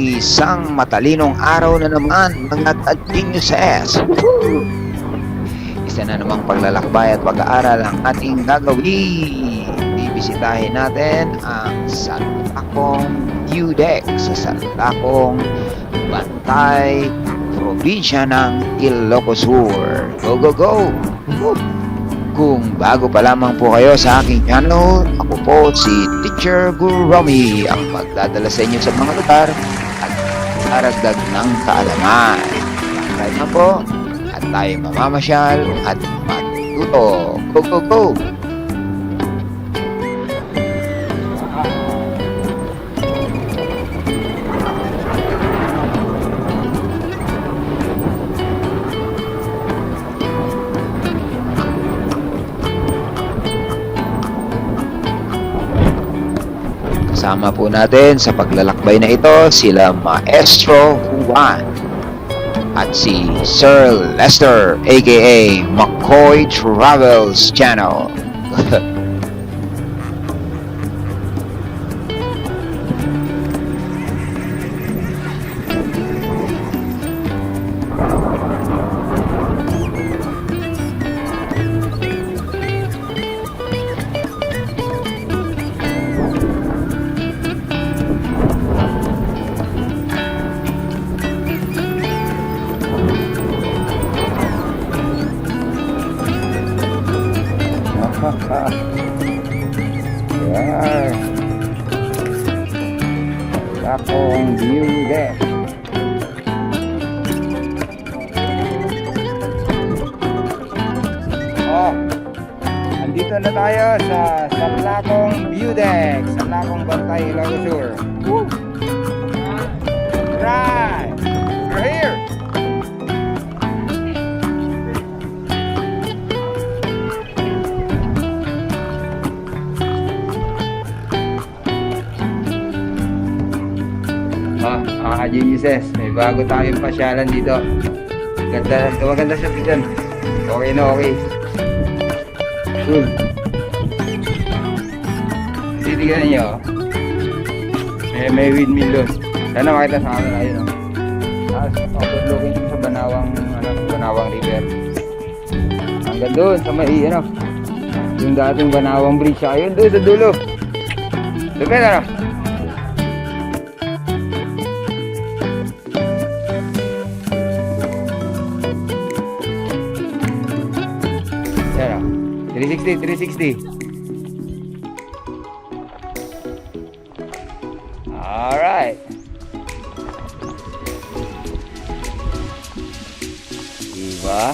Isang matalinong araw na naman mga ka-geniuses. Isa na namang paglalakbay at pag-aaral ang ating gagawin. Bibisitahin natin ang Sanlacong View Deck sa Sanlacong, Bantay, probinsya ng Ilocos Sur. Go, go, go! Kung bago pa lamang po kayo sa aking channel, ako po si Teacher Guru Romy, ang magdadala sa inyo sa mga lugar at karagdag ng kaalaman. Tayo na po at tayo mamamasyal at matuto. Go, go, go! Kasama po natin sa paglalakbay na ito sila Maestro Juan at si Sir Lester aka McCoy Travels Channel. Yan. Sanlacong View Deck. Oh, andito na tayo sa Sanlacong View Deck, Sanlacong Bantay, Ilocos Sur. Woo! Right, we're here. Geniuses, may bago tayong pasyalan dito. Maganda siya dyan. Okay na okay. Cool. Titignan nyo. May windmill doon. Sana makita sa amin ayun. Tapos overlooking sa Banawang River. Hanggang doon sa may yung dating Banawang Bridge. Ayun doon sa dulo. Lupit ano? Yan o. 360. Alright. Diba?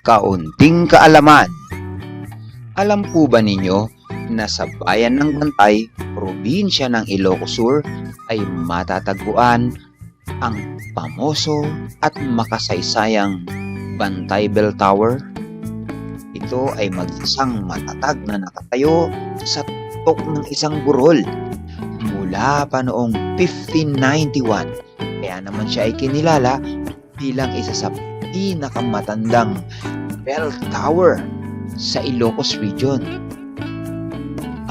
kaunting kaalaman. Alam po ba ninyo na sa bayan ng Bantay, probinsya ng Ilocos Sur ay matatagpuan ang pamoso at makasaysayang Bantay Bell Tower? Ito ay mag-isang matatag na nakatayo sa tuktok ng isang burol mula pa noong 1591. Kaya naman siya ay kinilala bilang isa sa pinakamatandang bell tower sa Ilocos Region.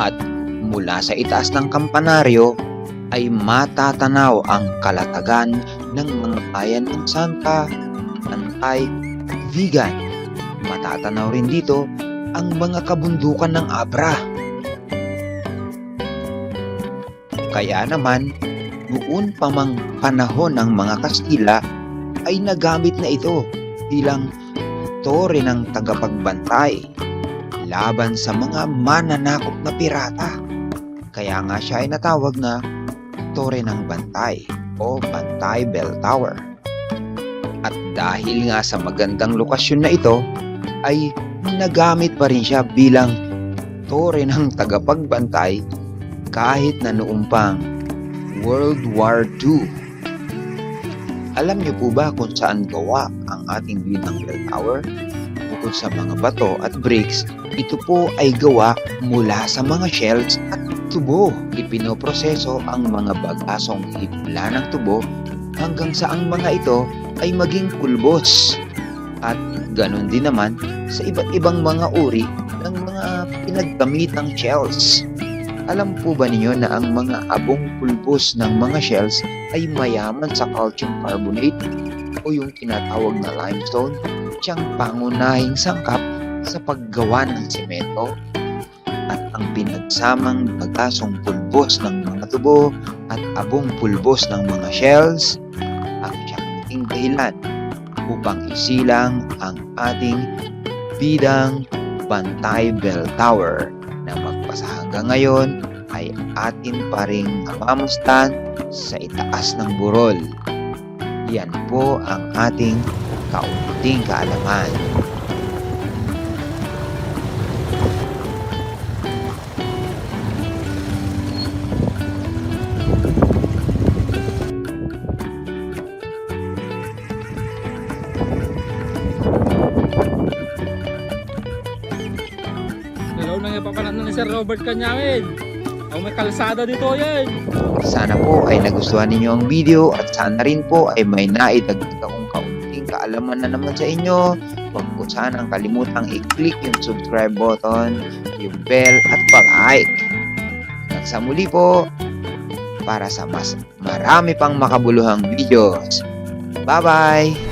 At mula sa itaas ng kampanaryo ay matatanaw ang kalatagan ng mga bayan ng Sangka, Bantay, Vigan. Matatanaw rin dito ang mga kabundukan ng Abra. Kaya naman, noon pa mang panahon ng mga Kastila ay nagamit na ito bilang tore ng tagapagbantay laban sa mga mananakop na pirata. Kaya nga siya ay natawag na Tore ng Bantay o Bantay Bell Tower. At dahil nga sa magandang lokasyon na ito, ay nagamit pa rin siya bilang tore ng tagapagbantay kahit na noong pang World War II. Alam niyo po ba kung saan gawa ang ating Binang Bell Tower? Bukod sa mga bato at bricks, ito po ay gawa mula sa mga shells at tubo. Ipinoproseso ang mga bagasong himla ng tubo hanggang sa ang mga ito ay maging pulbos. At ganon din naman sa iba't ibang mga uri ng mga pinaggamitang shells. Alam po ba ninyo na ang mga abong pulbos ng mga shells ay mayaman sa calcium carbonate o yung tinatawag na limestone, siyang pangunahing sangkap sa paggawa ng semento? At ang pinagsamang bagasong pulbos ng mga tubo at abong pulbos ng mga shells ang siyang dahilan upang isilang ang ating bidang Bantay Bell Tower na magpasa hanggang ngayon ay atin pa ring namamastan sa itaas ng burol. Yan po ang ating kaunting kaalaman. Hello, nang ipapanan ni Sir Robert Kanyawin. Ang may kalsada dito yan. Sana po ay nagustuhan ninyo ang video at sana rin po ay may naidagdag akong kaunting kaalaman na naman sa inyo. Huwag po sanang kalimutang i-click yung subscribe button, yung bell at pag-like. Hanggang sa muli po para sa mas marami pang makabuluhang videos. Bye-bye!